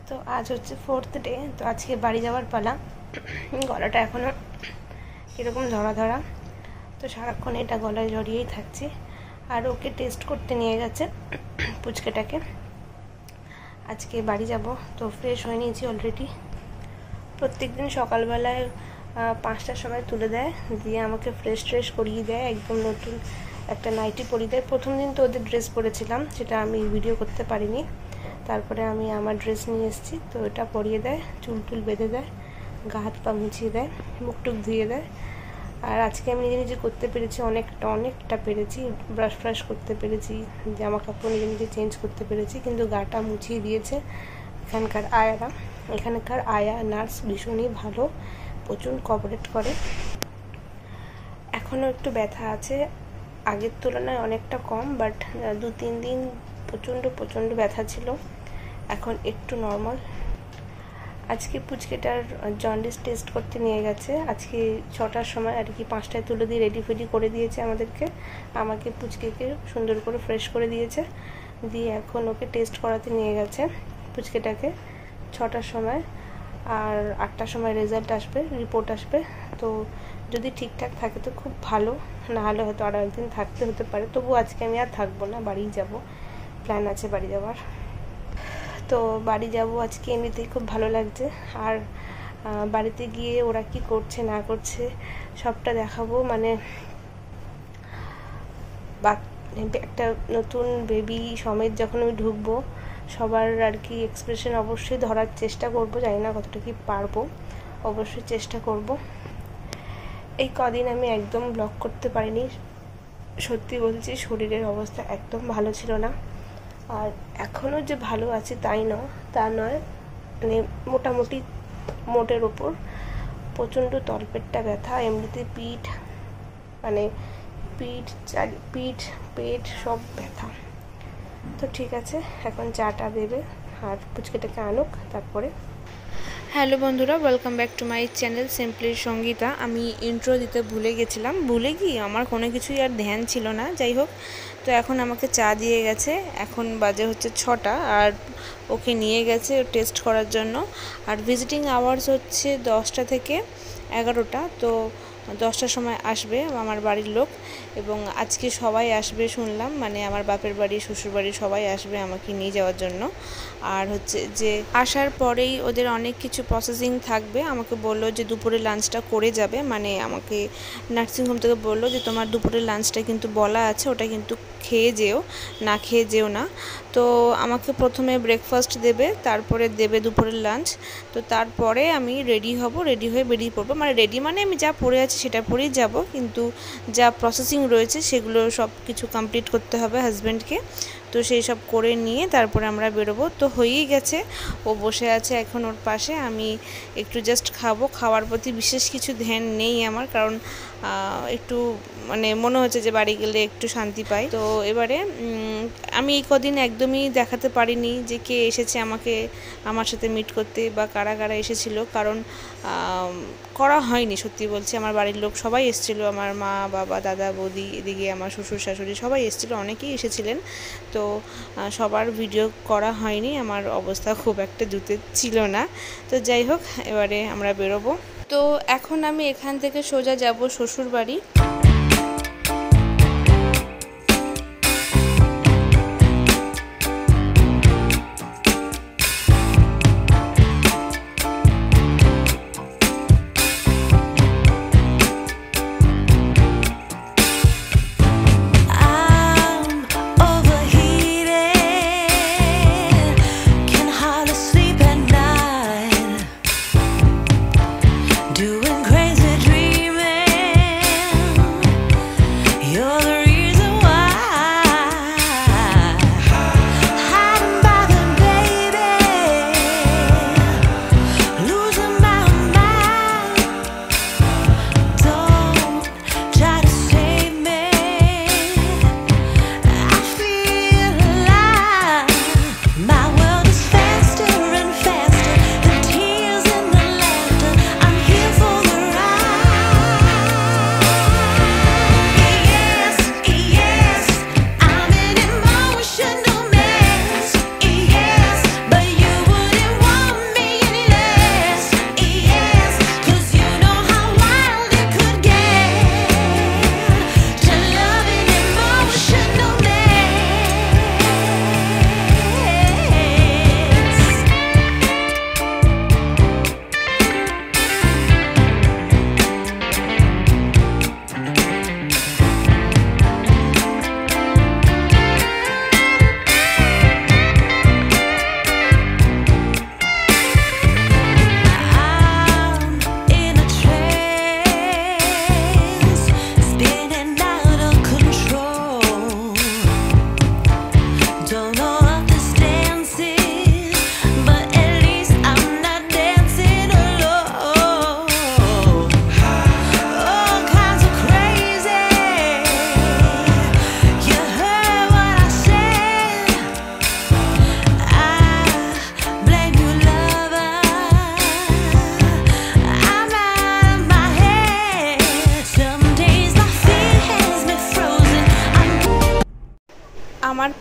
তো আজ হচ্ছে 4th ডে। তো আজকে বাড়ি যাওয়ার পালা। গলাটা এখনও কীরকম ধরা ধরা, তো সারাক্ষণ এটা গলায় জড়িয়েই থাকছে। আর ওকে টেস্ট করতে নিয়ে গেছে পুচকেটাকে। আজকে বাড়ি যাব, তো ফ্রেশ হয়ে নিয়েছি অলরেডি। প্রত্যেক দিন সকালবেলায় 5টার সময় তুলে দেয়, দিয়ে আমাকে ফ্রেশ করিয়ে দেয়, একদম নতুন একটা নাইটি পরিয়ে দেয়। প্রথম দিন তো ওদের ড্রেস পরেছিলাম, সেটা আমি ভিডিও করতে পারিনি। তারপরে আমি আমার ড্রেস নিয়ে এসেছি, তো এটা পরিয়ে দেয়, চুল টুল বেঁধে দেয়, গা হাত পা মুছিয়ে দেয়, মুখ টুক ধুয়ে দেয়। আর আজকে আমি নিজে করতে পেরেছি, অনেকটা পেরেছি। ব্রাশ করতে পেরেছি, জামা কাপড় নিজে চেঞ্জ করতে পেরেছি, কিন্তু গাটা মুছিয়ে দিয়েছে এখানকার আয়া নার্স ভীষণই ভালো, প্রচুর কোঅপারেট করে। এখনও একটু ব্যথা আছে, আগের তুলনায় অনেকটা কম, বাট 2-3 দিন প্রচণ্ড ব্যথা ছিল, এখন একটু নর্মাল। আজকে পুচকেটার জন্ডিস টেস্ট করতে নিয়ে গেছে। আজকে 6টার সময় আর কি 5টায় তুলে দিয়ে রেডি করে দিয়েছে আমাকে পুচকেকে সুন্দর করে ফ্রেশ করে দিয়েছে, দিয়ে এখন ওকে টেস্ট করাতে নিয়ে গেছে পুচকেটাকে 6টার সময়। আর 8টার সময় রেজাল্ট আসবে, রিপোর্ট আসবে। তো যদি ঠিকঠাক থাকে তো খুব ভালো, না হলে হয়তো আরও একদিন থাকতে হতে পারে। তবু আজকে আমি আর থাকবো না, বাড়িই যাব, প্ল্যান আছে বাড়ি যাওয়ার। তো বাড়ি যাব আজকে, এমনিতেই খুব ভালো লাগছে। আর বাড়িতে গিয়ে ওরা কি করছে না করছে সবটা দেখাবো। মানে একটা নতুন বেবি সমেত যখন আমি ঢুকবো, সবার আর কি এক্সপ্রেশন অবশ্যই ধরার চেষ্টা করব। জানি না কতটা কি পারবো, অবশ্যই চেষ্টা করব। এই কদিন আমি একদম ব্লগ করতে পারিনি, সত্যি বলছি, শরীরের অবস্থা একদম ভালো ছিল না। আর এখনও যে ভালো আছে তা নয়, মানে মোটামুটি মোটের ওপর প্রচণ্ড তলপেটটা ব্যথা, এমনিতে পেট সব ব্যথা। তো ঠিক আছে, এখন চাটা দেবে আর পুচকেটাকে আনুক, তারপরে। হ্যালো বন্ধুরা, welcome back to my channel simply Sangeeta. আমি ইন্ট্রো দিতে ভুলে গিয়ে আমার কোনো কিছুই আর ধ্যান ছিল না। যাই হোক, তো এখন আমাকে চা দিয়ে গেছে, এখন বাজে হচ্ছে 6টা, আর ওকে নিয়ে গেছে টেস্ট করার জন্য। আর ভিজিটিং আওয়ার্স হচ্ছে 10টা থেকে 11টা। তো 10টার সময় আসবে আমার বাড়ির লোক, এবং আজকে সবাই আসবে শুনলাম, মানে আমার বাপের বাড়ি, শ্বশুর বাড়ি সবাই আসবে আমাকে নিয়ে যাওয়ার জন্য। আর হচ্ছে যে আসার পরেই ওদের অনেক কিছু প্রসেসিং থাকবে। আমাকে বললো যে দুপুরে লাঞ্চটা করে যাবে, মানে আমাকে নার্সিংহোম থেকে বললো যে তোমার দুপুরের লাঞ্চটা কিন্তু বলা আছে, ওটা কিন্তু না খেয়ে যেও না। তো আমাকে প্রথমে ব্রেকফাস্ট দেবে, তারপরে দেবে দুপুরের লাঞ্চ। তো তারপরে আমি রেডি হয়ে বেরিয়ে পড়বো। মানে আমি যা পরে আছি সেটা পরেই যাব, কিন্তু যা প্রসেসিং রয়েছে সেগুলো সব কিছু কমপ্লিট করতে হবে হাজব্যান্ডকে। তো সেই সব করে নিয়ে তারপরে আমরা বেরোবো। তো হয়েই গেছে, ও বসে আছে এখন ওর পাশে, আমি একটু জাস্ট খাওয়ার প্রতি বিশেষ কিছু ধ্যান নেই আমার, কারণ একটু মানে মনে হচ্ছে যে বাড়ি গেলে একটু শান্তি পাই। তো এবারে আমি এই কদিন একদমই দেখাতে পারিনি যে কে এসেছে আমার সাথে মিট করতে, বা কারা এসেছিল, কারণ করা হয়নি। সত্যি বলছি, আমার বাড়ির লোক সবাই এসেছিল, আমার মা, বাবা, দাদা, বৌদি, এদিকে আমার শ্বশুর শাশুড়ি সবাই এসেছিল, অনেকেই এসেছিলেন। তো সবার ভিডিও করা হয়নি, আমার অবস্থা খুব একটা জুতে ছিল না। তো যাই হোক, এবারে আমরা বেরোবো। তো এখন আমি এখান থেকে সোজা যাব শ্বশুর বাড়ি। Doing crazy dreaming.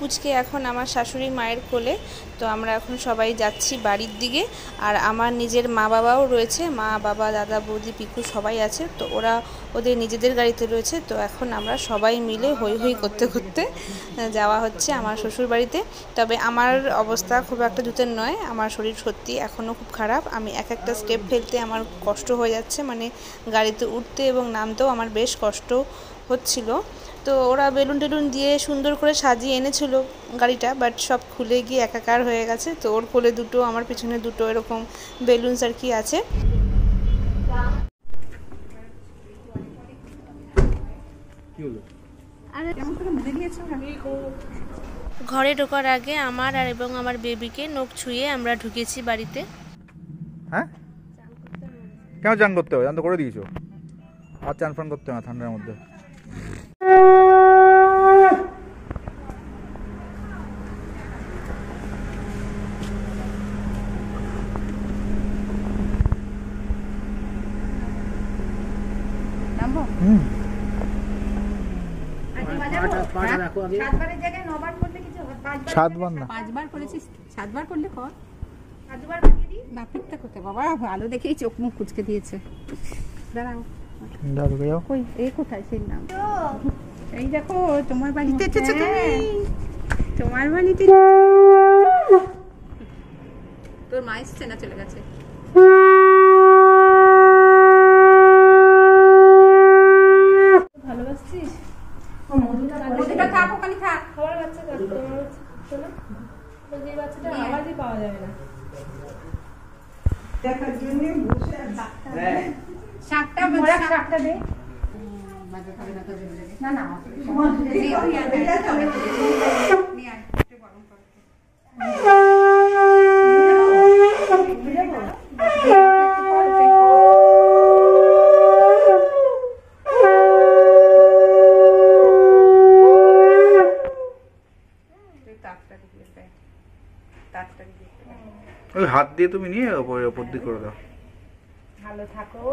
পুচকে এখন আমার শাশুড়ি মায়ের কোলে। তো আমরা এখন সবাই যাচ্ছি বাড়ির দিকে। আর আমার নিজের মা বাবাও রয়েছে, মা বাবা দাদা বৌদি পিকু সবাই আছে। তো ওরা ওদের নিজেদের গাড়িতে রয়েছে। তো এখন আমরা সবাই মিলে হই হই করতে করতে যাওয়া হচ্ছে আমার শ্বশুর বাড়িতে। তবে আমার অবস্থা খুব একটা জুতের নয়, আমার শরীর সত্যি এখনও খুব খারাপ। আমি এক একটা স্টেপ ফেলতে আমার কষ্ট হয়ে যাচ্ছে, মানে গাড়িতে উঠতে এবং নামতেও আমার বেশ কষ্ট হচ্ছিল। তো ওরা বেলুন টেলুন দিয়ে সুন্দর করে সাজিয়ে এনেছিল গাড়িটা, বাট সব খুলে গিয়ে একাকার হয়ে গেছে। তো ওর কোলে দুটো, আমার পিছনে দুটো এরকম বেলুনস আর কি আছে। ঘরে ঢোকার আগে আমার আর এবং আমার বেবিকে নখ ছুঁয়ে আমরা ঢুকেছি বাড়িতে। হ্যাঁ, কেন চান করতে হবে? চান তো করে দিয়েছো, আর চান ফান করতে হবে ঠান্ডার মধ্যে। ভালো দেখেই চোখ মুখ কুচকে দিয়েছে। দাঁড়াও, কোথায় সেই নাম? এই দেখো তোমার বাড়িতে এসেছো তুমি, তোমার বাড়িতে। তোর মা এসছে না চলে গেছে? ভালোবাসছিস? মধুটা থাক, ওখানে থাক। খাবার বাচ্চা কাট, তোমার বাচ্চা না, যে বাচ্চাটা আওয়াজই পাওয়া যাবে না। দেখার জন্য বসে শাকটা বড় শাকটা দে। বাজে খাবে না তো দিলে না না নিয়ে আয় একটু গরম করতে। ওই হাত দিয়ে তুমি নিয়ে ওপর দিক করে দাও। ভালো থাকো,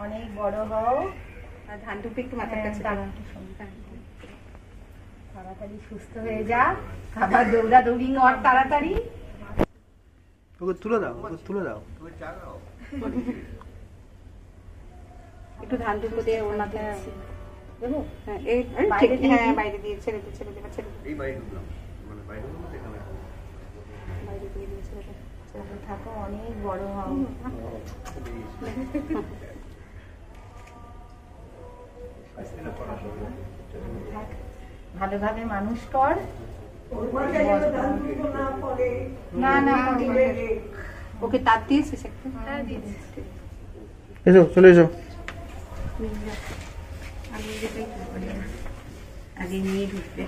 অনেক বড় হও। আর ধান টুপি একটু মাথার কাছে তাড়াতাড়ি সুস্থ হয়ে যা, খাবার দৌড়াদৌড়ি কর তাড়াতাড়ি। ওকে তুলে দাও, ওকে তুলে দাও। একটু ধান টুপি দিয়ে ওর মাথায় দেবো। হ্যাঁ, এই বাইরে দিয়ে ছেড়ে দে, ছেড়ে দে, ছেড়ে দে। এই বাইরে দিলাম, মানে বাইরে এখানে বাইরে দিয়ে দিয়ে ছেড়ে দে। থাকো, অনেক বড় হও। ভালোভাবে মানুষ কর। না না, ওকে তার দিয়েছিস একটু? এসো, চলে এসো। আগে নিয়ে ঢুকবে।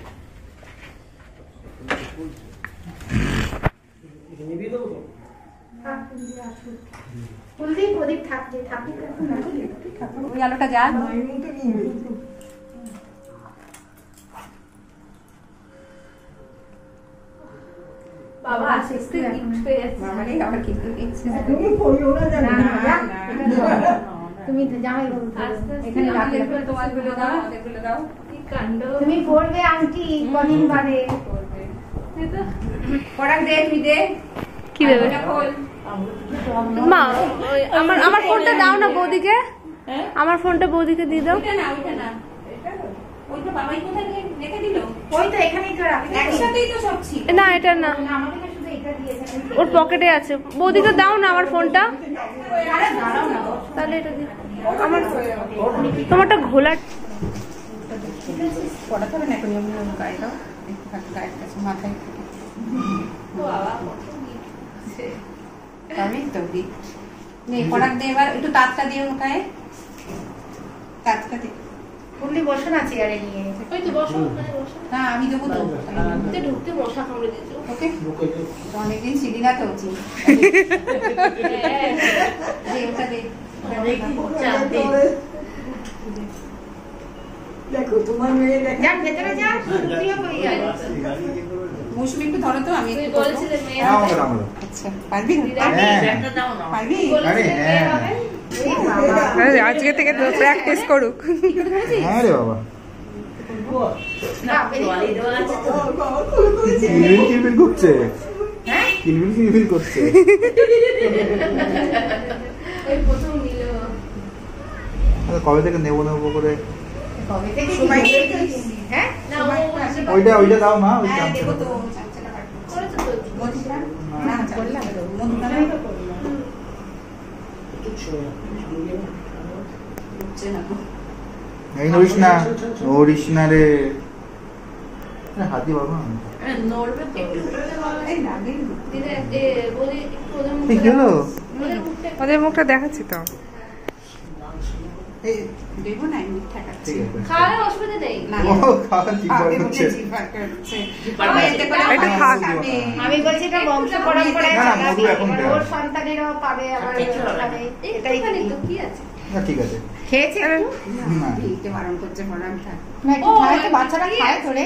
ওই আলোটা যা বাবা আসতে তুমি যাও এখানে তুমি পড়বে আংটি কদিন বাদে। পড়াক দে, তুই দে। কি দেবে মা? আমার ফোনটা দাও না বৌদিকে, আমার ফোনটা বৌদিকে দিয়ে দাও। না এটা না, ওর পকেটে আছে। বৌদিকে দাও না আমার ফোনটা, তাহলে এটা দিই। আমার তোমারটা ঘোলা পড়াতে হবে না এখন, গায়ে দাও গায়ের কাছে মাথায় আমি তো দিই। পড়াক দে এবার, একটু তাঁতটা দিয়ে মুখায় তাঁতটা দে। বললি বসো না চেয়ারে নিয়ে। ওই তো বসো, ওখানে বসো। না আমি দেবো তো, ঢুকতে মশা কামড়ে দিয়েছে। ওকে, অনেকদিন ছিলি না তো। ওটা দে, দেখো তোমার মেয়ে যা ভেতরে যা, তুইও বলি যা। মৌসুমি একটু ধরো তো, আমি একটু বলছিলে মেয়ে। আচ্ছা পারবি? পারবি? আজকে থেকে তো প্র্যাকটিস করুক। হ্যাঁ রে বাবা, কিলবিল করছে, কিলবিল করছে। কবে থেকে নেবো নেবো করে ওইটা ওইটা দাও মা, ওই এই নড়িস না, নড়িস না রে হাতি বাবা। ওদের মুখটা দেখাচ্ছি তো। আমি বলছি এটা বংশ পরম্পরায় ওর সন্তানেরাও পাবে, আবার এটাই কি আছে। ঠিক আছে খেয়েছে বারণ করছে বাচ্চারা খায় ধরে।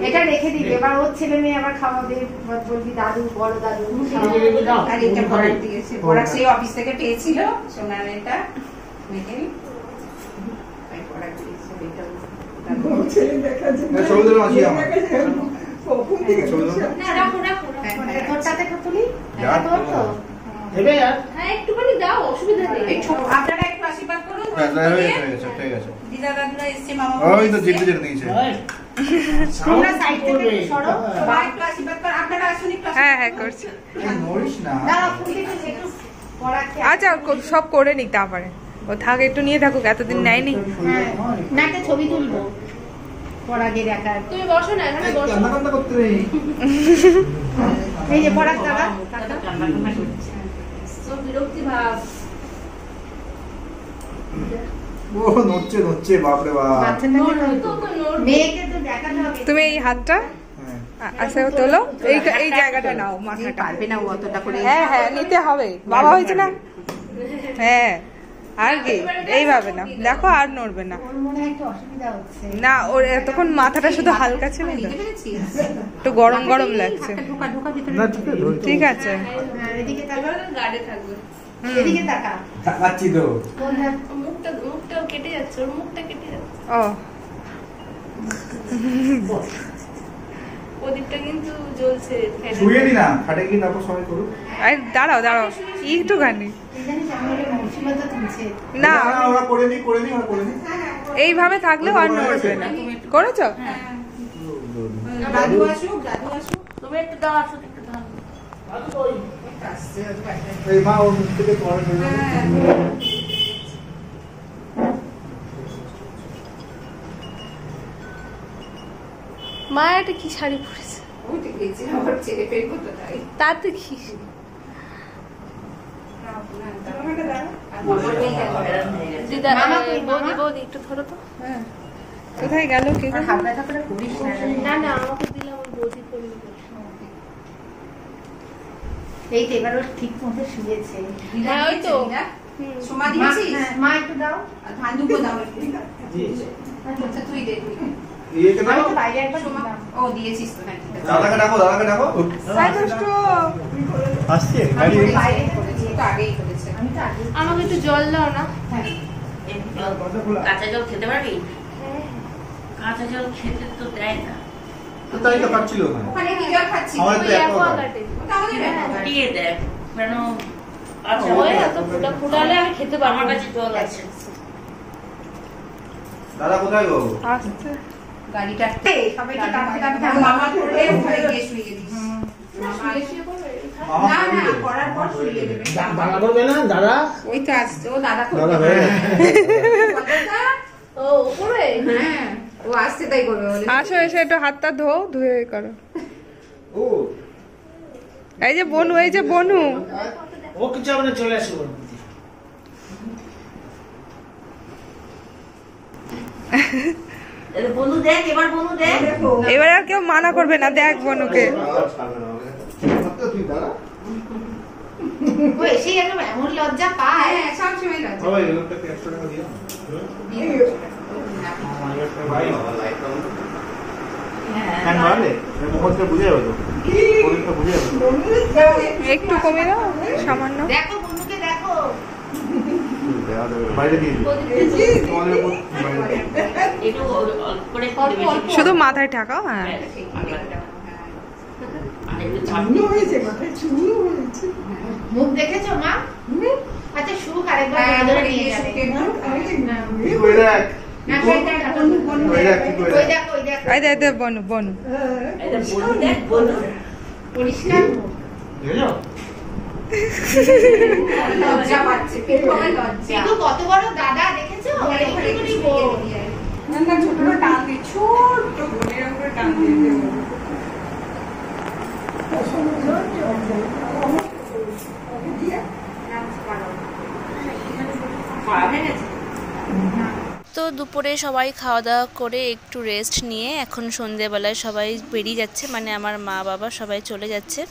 এটা রেখে দিবে, এবার ওর ছেলে মেয়ে আবার খাওয়াবে, বলবি দাদু বড় দাদু। আর এটা ভরাট দিয়েছে, ভরাট সেই অফিস থেকে পেয়েছিল সোনার এটা মেয়ে ভরাট দিয়েছে। ছেলে দেখা যায় না, চৌধুরী মাসি আমার কখন থেকে না রাখো রাখো তোরটা থেকে তুলি এটা তোর তো দেবে यार। হ্যাঁ একটুখানি দাও, অসুবিধা নেই। এই ছোট আপনারা একটু আশীর্বাদ করুন। ঠিক আছে দিদা দাদুরা এসে মামা ওই তো জিপে যেতে দিয়েছে। তোমরা সাইড থেকে সরো, সবাই একটু আশীর্বাদ কর। আপনারা আসুন একটু। হ্যাঁ হ্যাঁ করছি। নড়িস না, দাঁড়াও ফুলকে একটু পড়াতে। আচ্ছা সব করে নিক, তারপরে ও থাক, একটু নিয়ে থাকুক, এতদিন নেয়নি। না একটা ছবি তুলবো পড়াকে দেখার। তুমি বসো না, এখানে বসো। কান্না কান্না করতে নেই। এই যে পড়ার দাদা কাকা কান্না কান্না করছে, সব বিরক্তি ভাব। ও নড়ছে নড়ছে, বাপ রে বাপ। মেয়েকে তো দেখাতে হবে। তুমি এই হাতটা আচ্ছা তোলো, এই জায়গাটা নাও, মাথাটা পারবে না অতটা করে। হ্যাঁ হ্যাঁ নিতে হবে, বাবা হয়েছে না। হ্যাঁ আর কি, এইভাবে না, দেখো আর নড়বে না। ওর মনে হয় একটু অসুবিধা হচ্ছে না, ওর তখন মাথাটা শুধু হালকা ছিল তো, একটু গরম গরম লাগছে। ঢোকা ঢোকা ভিতরে। না ঠিক আছে, ঠিক আছে। এদিকে তাকা, গাড়ি থাকবে। এদিকে তাকা, তাকাচ্ছি তো। মুখটা কেটে যাচ্ছে, ওর মুখটা কেটে যাচ্ছে। ও ওদিকটা কিন্তু জ্বলছে। শুয়ে নি না, খাটে গিয়ে তারপর সবাই করুক। আরে দাঁড়াও দাঁড়াও একটুখানি, না ওরা করে নি করে নি ওরা করে নি। এইভাবে থাকলেও আর নড়বে না। করেছো? দাদু আসুক, দাদু আসুক। তুমি একটু দাও, আসুক একটু দাও। এই মা ওর মুখ থেকে পড়া শুরু। মা এটা কি শাড়ি পরেছে? ওইটা গেছে আমার ছেলে ফের করতে তাই। তাতে কি? দিদা বৌদি একটু ধরো তো। কোথায় গেল কে? না না আমাকে দিলাম, বৌদি করে। এই তো এবার ওর ঠিক মতো শুয়েছে। হ্যাঁ ওই তো সোমা দিয়েছিস? মা একটু দাও, আর ধান্দুকো দাও একটু। আচ্ছা তুই দে, তুই দে। এইটা দাও। আমি তো বাইরে একবার দিলাম। ও দিয়েছিস তো নাকি? দাদাকে ডাকো, দাদাকে ডাকো। আসছে গাড়ি বাইরে করেছি, তো আগেই করেছে। আমি তো আগে। আমাকে একটু জল দাও না। হ্যাঁ কাঁচা জল খেতে পারবি? কাঁচা জল খেতে তো দেয় না। তো তাই তো খাচ্ছিল ওখানে। ওখানে কি জল খাচ্ছি? আমার তো অ্যাকোয়াগার্ডে। ওটা আমাদের অ্যাকোয়াগার্ড। দিয়ে দেয় কেন? আচ্ছা ওই এত ফুটালে আমি খেতে পারবো আমার না। কাছে জল আছে। দাদা কোথায় গো? আসছে গাড়িটাতে সবাইকে কাঁদতে কাঁদতে মামা করে উপরে গিয়ে শুয়ে দিস। মামা না না করবে। করার পর শুয়ে দেবে। দাদা করবে না দাদা? ওই তো আসছে, ও দাদা দাদা করবে। হয়ে ও উপরে? হ্যাঁ ও আসছে তাই করবে বলে। আসো, এসে একটু হাতটা ধুয়ে করো। ও এই যে বনু, এই যে বনু। ও কিছু হবে না, চলে আসবো। বন্ধু দেখ, এবার বন্ধু দেখ। এবার আর কেউ মানা করবে না, দেখ বনুকে। তুই দাদা ও এসেই একদম এমন লজ্জা পায়। হ্যাঁ সব সময় লজ্জা। সবাই লোকটাকে 100 টাকা দিও। দিয়ে একটু কমে দাও সামান্য। দেখো বন্ধুকে দেখো। শুধু মাথায় ঠাকাও। হ্যাঁ মুখ দেখেছো মা? আচ্ছা শুক আরেকবার নিয়ে যাবে। বনু বনু পরিষ্কার কত বড় দাদা দেখেছো? তো দুপুরে সবাই খাওয়া দাওয়া করে একটু রেস্ট নিয়ে এখন সন্ধেবেলায় সবাই বেরিয়ে যাচ্ছে, মানে আমার মা বাবা সবাই চলে যাচ্ছে।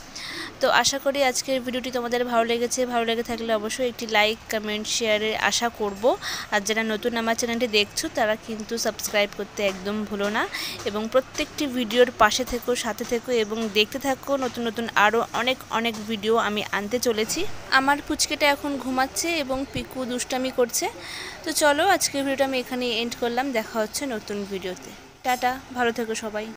তো আশা করি আজকের ভিডিওটি তোমাদের ভালো লেগেছে। ভালো লেগে থাকলে অবশ্যই একটি লাইক কমেন্ট শেয়ারের আশা করব। আর যারা নতুন আমার চ্যানেলটি দেখছো তারা কিন্তু সাবস্ক্রাইব করতে একদম ভুলো না, এবং প্রত্যেকটি ভিডিওর পাশে থেকো, সাথে থেকো এবং দেখতে থাকো নতুন নতুন আরও অনেক অনেক ভিডিও আমি আনতে চলেছি। আমার পুচকেটা এখন ঘুমাচ্ছে এবং পিকু দুষ্টামি করছে। তো চলো আজকের ভিডিওটা আমি এখানে এন্ড করলাম। দেখা হচ্ছে নতুন ভিডিওতে। টাটা, ভালো থেকো সবাই।